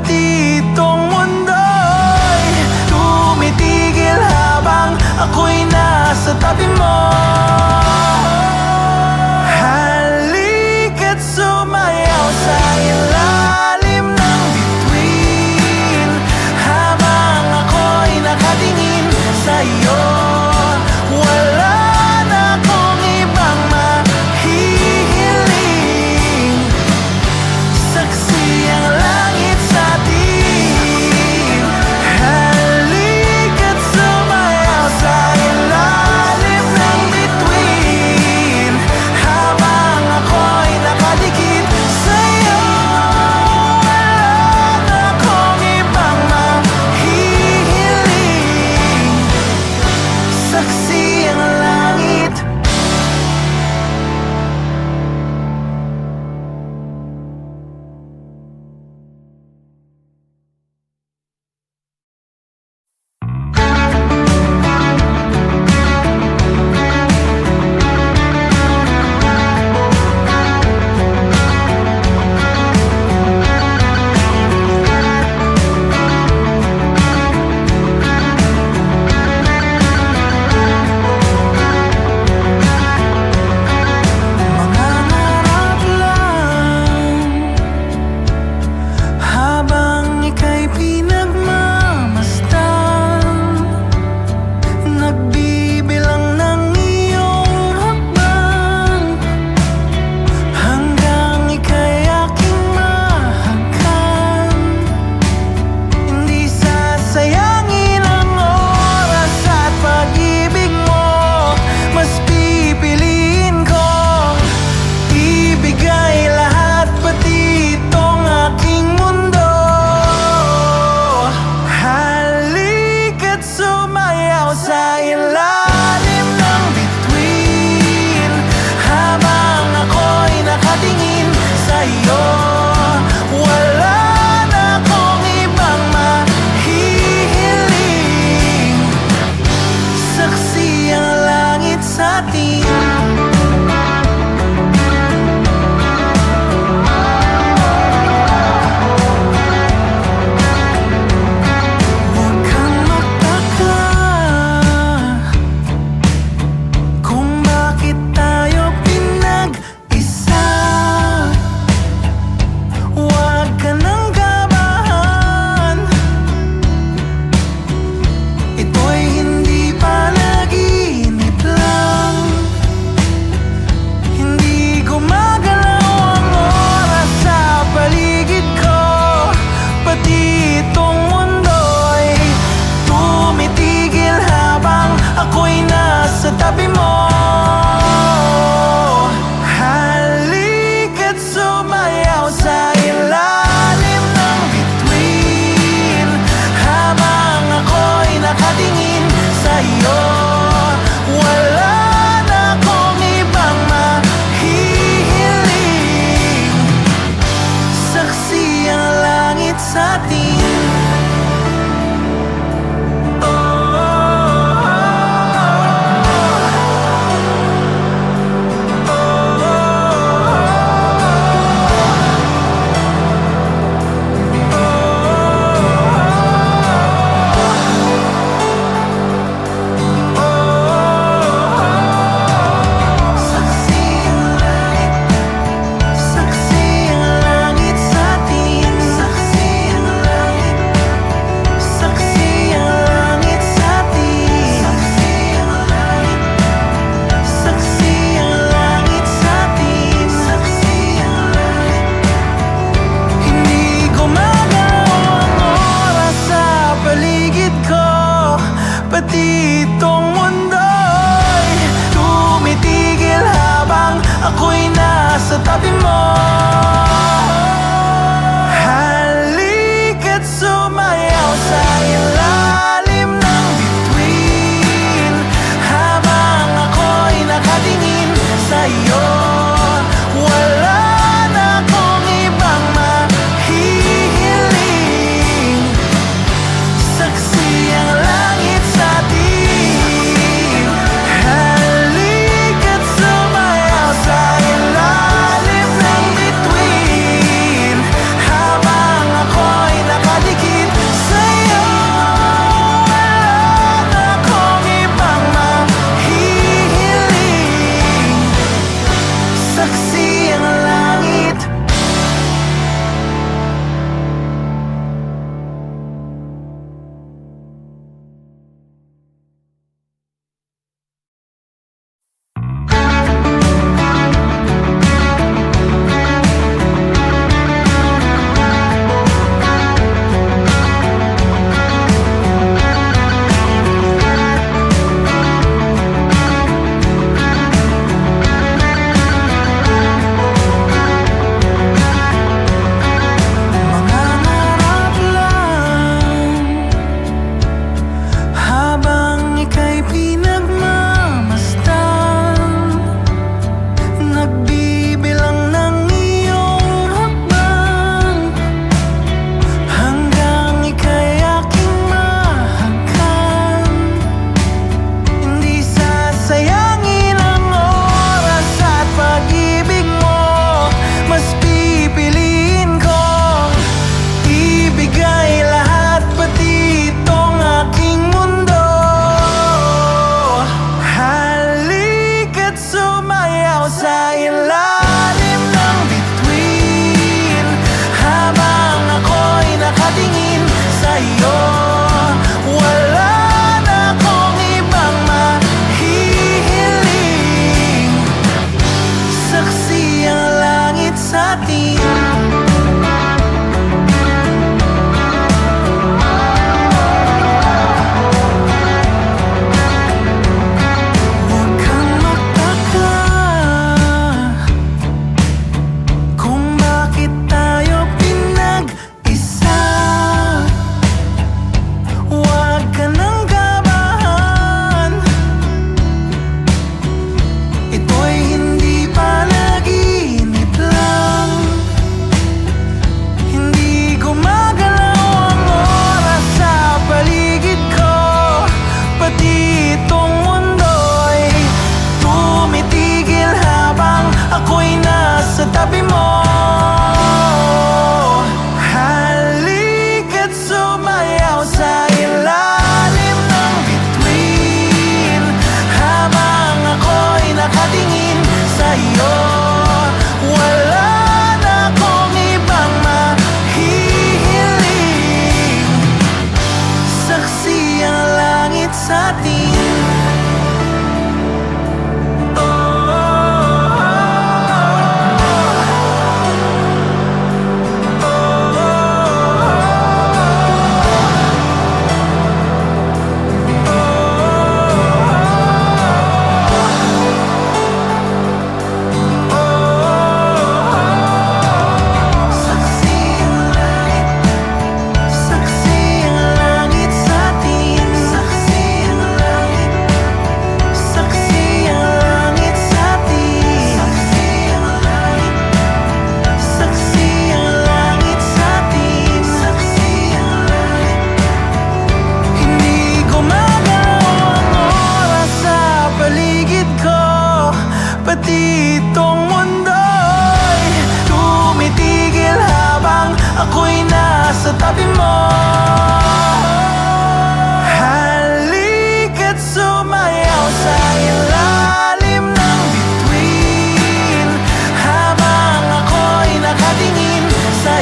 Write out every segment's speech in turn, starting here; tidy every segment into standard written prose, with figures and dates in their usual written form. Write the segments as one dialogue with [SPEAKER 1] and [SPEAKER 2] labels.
[SPEAKER 1] pati itong mundo'y tumitigil habang ako'y nasa tabi mo. Halika't sumayaw sa ilalim ng bituin habang ako'y nakatingin sa'yo. Wala na akong ibang mahihiling, saksi ang langit sa atin. Halika't sumayaw sa ilalim ng bituin habang ako'y nakadikit sa'yo. Wala na akong ibang mahihiling, saksi ang langit. Mangangarap lang habang ika'y pinagmamasdan, nagbibilang ng iyong hakbang hanggang ika'y aking mahagkan. Hindi sasayangin ang oras at pag-ibig mo, mas pipiliin ko ibigay lahat pati itong aking mundo. Halika't sumayaw sa ilalim ng bituin habang ako'y nakatingin sa'yo. Wala na akong ibang mahihiling, saksi ang langit sa atin. Huwag kang magtaka kung bakit tayo pinag-isa. Huwag ka nang kabahan, ito'y hindi panaginip lang. Hindi gumagalaw ang oras sa paligid ko, pati itong mundo'y tumitigil habang ako'y nasa tabi mo. Halika't sumayaw sa ilalim ng bituin habang ako'y nakatingin sa'yo. Wala na akong ibang mahihiling, saksi ang langit sa atin. Saksi ang langit sa atin. Saksi ang langit.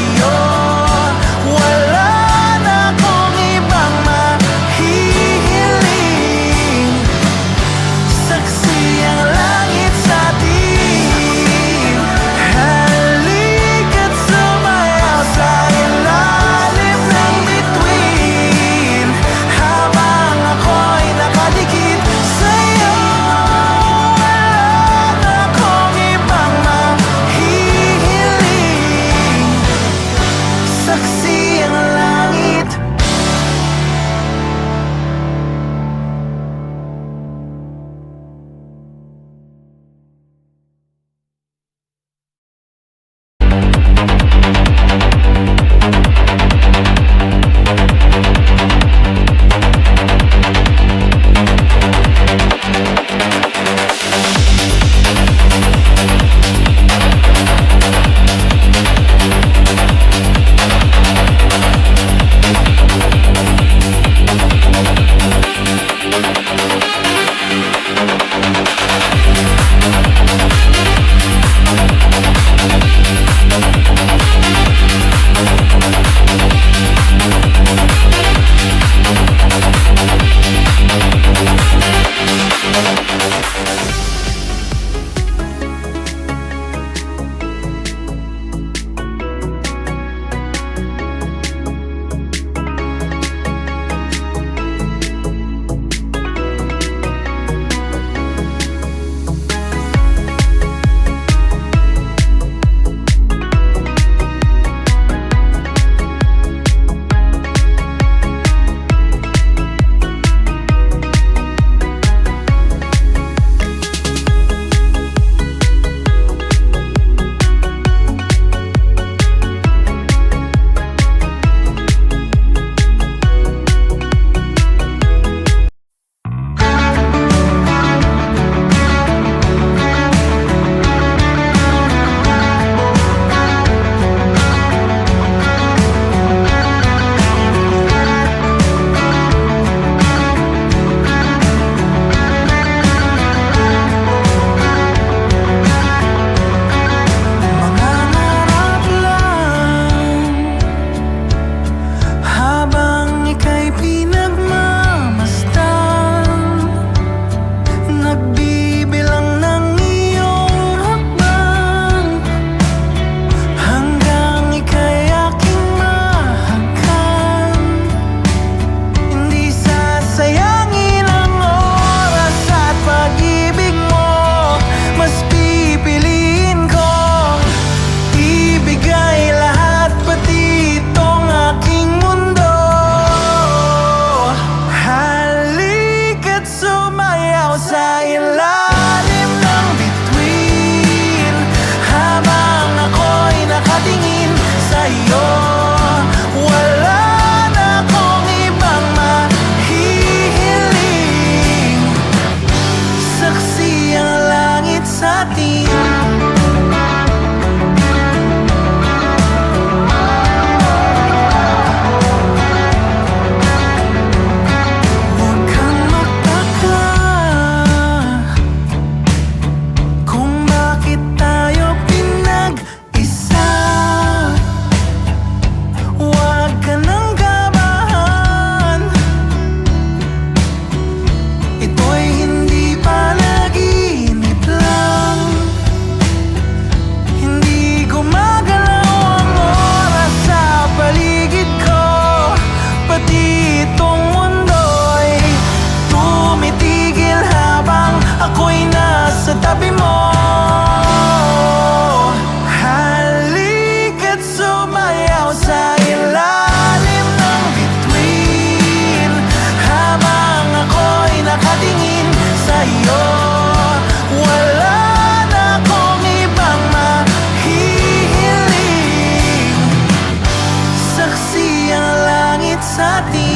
[SPEAKER 1] sa'yo. Wala na akong ibang mahihiling, saksi ang langit sa atin. Halika't sumayaw sa ilalim ng bituin, habang ako'y nakadikit sa'yo. Wala na akong ibang mahihiling, saksi ang langit. Mangangarap lang habang ika'y pinagmamasdan, nagbibilang ng iyong hakbang, hanggang ika'y aking mahagkan. Hindi sasayangin ang oras at pag-ibig mo, mas pipiliin kong ibigay lahat, pati itong aking mundo. Halika't sumayaw sa ilalim ng bituin, habang ako'y nakatingin sa'yo. Wala na akong ibang mahihiling, saksi ang langit sa atin. Huwag kang magtaka kung bakit tayo pinag-isa. Huwag ka nang kabahan, ito'y hindi panaginip lang. Hindi gumagalaw ang oras sa paligid ko, pati itong mundo'y tumitigil habang ako'y nasa tabi mo. Halika't sumayaw sa ilalim ng bituin, habang ako'y nakatingin sa'yo. Wala na akong ibang mahihiling, saksi ang langit sa atin.